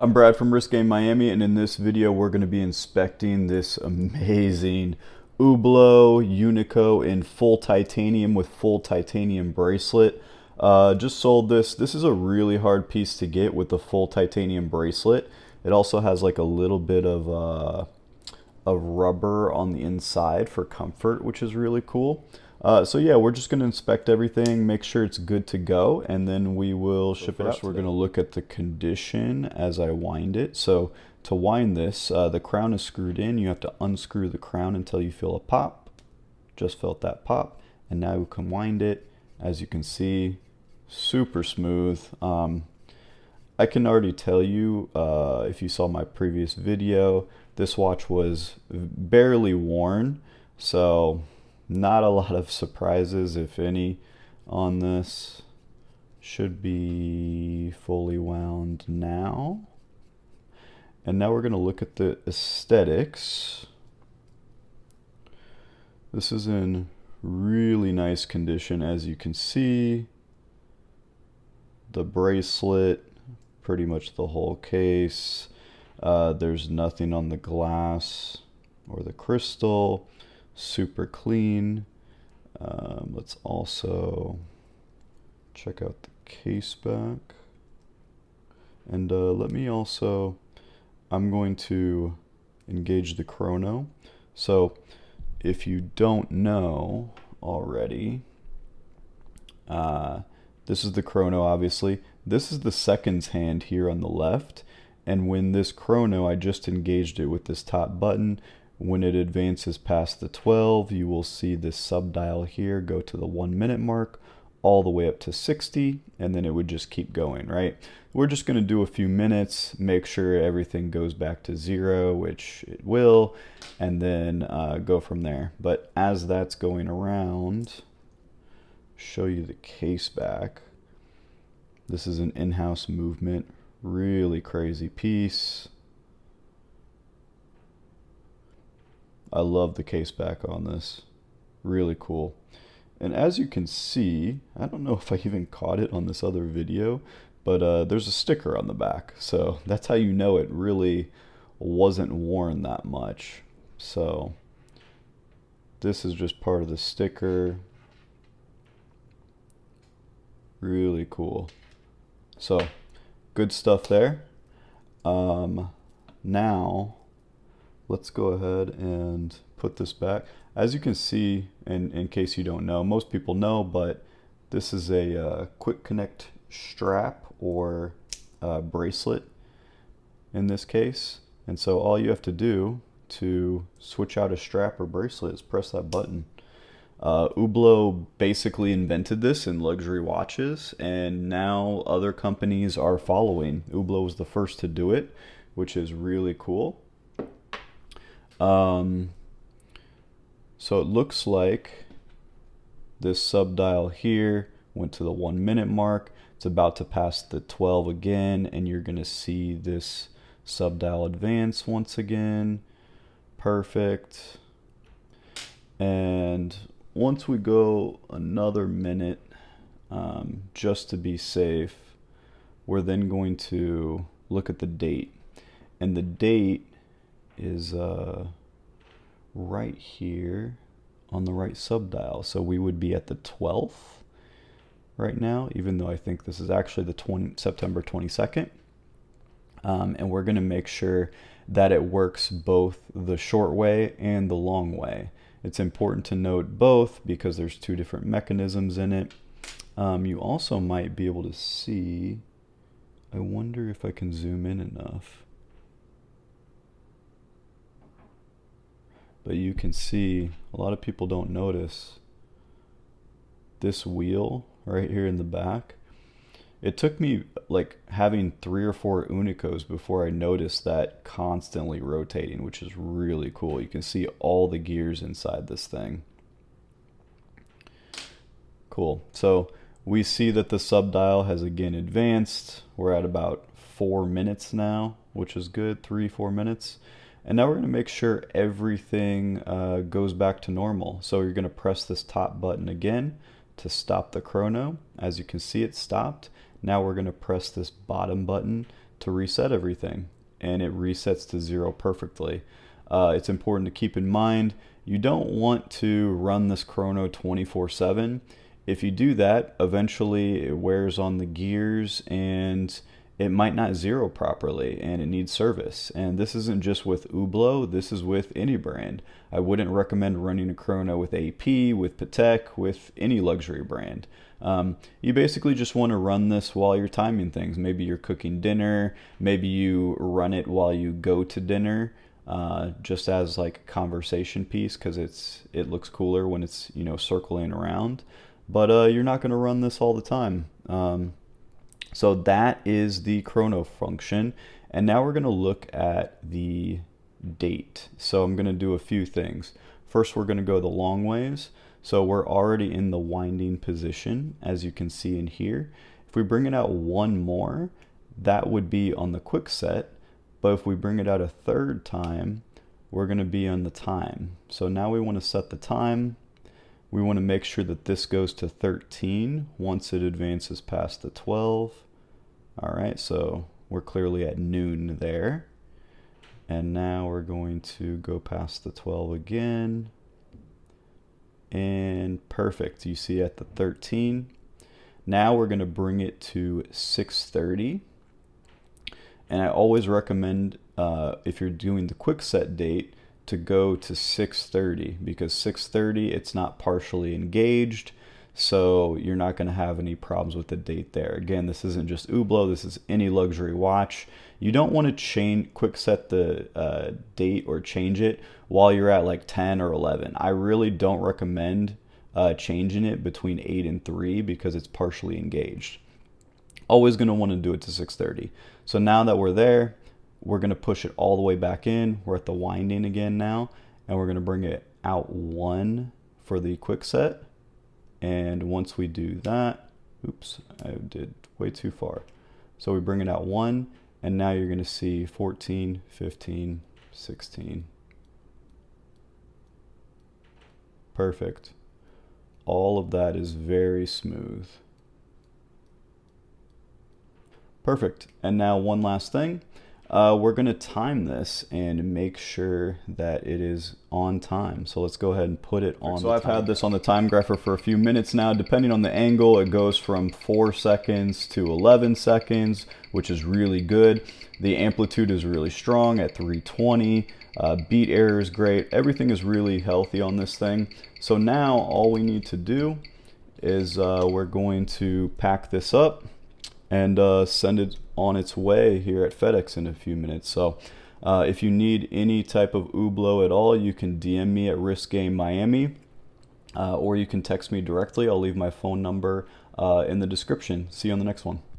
I'm Brad from Risk Game Miami, and in this video we're going to be inspecting this amazing Hublot Unico in full titanium with full titanium bracelet. Just sold this. This is a really hard piece to get with the full titanium bracelet. It also has like a little bit of rubber on the inside for comfort, which is really cool. So yeah, we're just going to inspect everything, make sure it's good to go, and then we will ship it out. First, we're going to look at the condition as I wind it. So to wind this, the crown is screwed in. You have to unscrew the crown until you feel a pop. Just felt that pop. And now we can wind it. As you can see, super smooth. I can already tell you, if you saw my previous video, this watch was barely worn. So not a lot of surprises, if any, on this. Should be fully wound now. And now we're going to look at the aesthetics. This is in really nice condition, as you can see. The bracelet, pretty much the whole case. There's nothing on the glass or the crystal. Super clean. Let's also check out the case back. And let me also, I'm going to engage the chrono. So if you don't know already, this is the chrono, obviously. This is the seconds hand here on the left. And when this chrono, I just engaged it with this top button. When it advances past the 12, you will see this sub-dial here go to the 1 minute mark, all the way up to 60, and then it would just keep going, right? We're just going to do a few minutes, make sure everything goes back to 0, which it will, and then go from there. But as that's going around, show you the case back. This is an in-house movement, really crazy piece. I love the case back on this. Really cool. And as you can see, I don't know if I even caught it on this other video, but there's a sticker on the back. So that's how you know it really wasn't worn that much. So this is just part of the sticker. Really cool. So good stuff there. Now let's go ahead and put this back. As you can see, and in case you don't know, most people know, but this is a quick connect strap or bracelet in this case. And so all you have to do to switch out a strap or bracelet is press that button. Hublot basically invented this in luxury watches, and now other companies are following. Hublot was the first to do it, which is really cool. So it looks like this sub-dial here went to the 1 minute mark. It's about to pass the 12 again, and you're going to see this sub-dial advance once again. Perfect. And once we go another minute, just to be safe, we're then going to look at the date. And the date is right here on the right sub-dial. So we would be at the 12th right now, even though I think this is actually the September 22nd. And we're going to make sure that it works both the short way and the long way. It's important to note both because there's two different mechanisms in it. You also might be able to see, I wonder if I can zoom in enough. But you can see, a lot of people don't notice this wheel right here in the back. It took me like having 3 or 4 Unicos before I noticed that constantly rotating, which is really cool. You can see all the gears inside this thing. Cool. So we see that the sub-dial has again advanced. We're at about 4 minutes now, which is good, 3-4 minutes. And now we're going to make sure everything goes back to normal. So you're going to press this top button again to stop the chrono. As you can see, it stopped. Now we're going to press this bottom button to reset everything, and it resets to 0 perfectly. It's important to keep in mind you don't want to run this chrono 24/7. If you do that, eventually it wears on the gears and it might not zero properly and it needs service. And this isn't just with Hublot, this is with any brand. I wouldn't recommend running a chrono with AP, with Patek, with any luxury brand. You basically just want to run this while you're timing things. Maybe you're cooking dinner, maybe you run it while you go to dinner, just as like a conversation piece, because it looks cooler when it's, you know, circling around. But you're not going to run this all the time. So that is the chrono function. And now we're going to look at the date. So I'm going to do a few things. First, we're going to go the long ways. So we're already in the winding position, as you can see in here. If we bring it out one more, that would be on the quick set. But if we bring it out a third time, we're going to be on the time. So now we want to set the time. We want to make sure that this goes to 13 once it advances past the 12. All right, so we're clearly at noon there. And now we're going to go past the 12 again. And perfect, you see at the 13. Now we're going to bring it to 6:30. And I always recommend, if you're doing the quick set date, to go to 6:30, because 6:30 it's not partially engaged, so you're not going to have any problems with the date there. Again, this isn't just Hublot, this is any luxury watch. You don't want to quick set the date or change it while you're at like 10 or 11. I really don't recommend changing it between 8 and 3 because it's partially engaged. Always going to want to do it to 6:30. So now that we're there, we're going to push it all the way back in. We're at the winding again now, and we're going to bring it out 1 for the quick set. And once we do that, oops, I did way too far. So we bring it out 1, and now you're going to see 14, 15, 16. Perfect. All of that is very smooth. Perfect. And now one last thing. We're going to time this and make sure that it is on time. So let's go ahead and put it on. So I've had this on the time grapher for a few minutes now. Depending on the angle, it goes from 4 seconds to 11 seconds, which is really good. The amplitude is really strong at 320. Beat error is great. Everything is really healthy on this thing. So now all we need to do is we're going to pack this up and send it on its way here at FedEx in a few minutes. So if you need any type of Hublot at all, you can DM me at Risk Game Miami, or you can text me directly. I'll leave my phone number in the description. See you on the next one.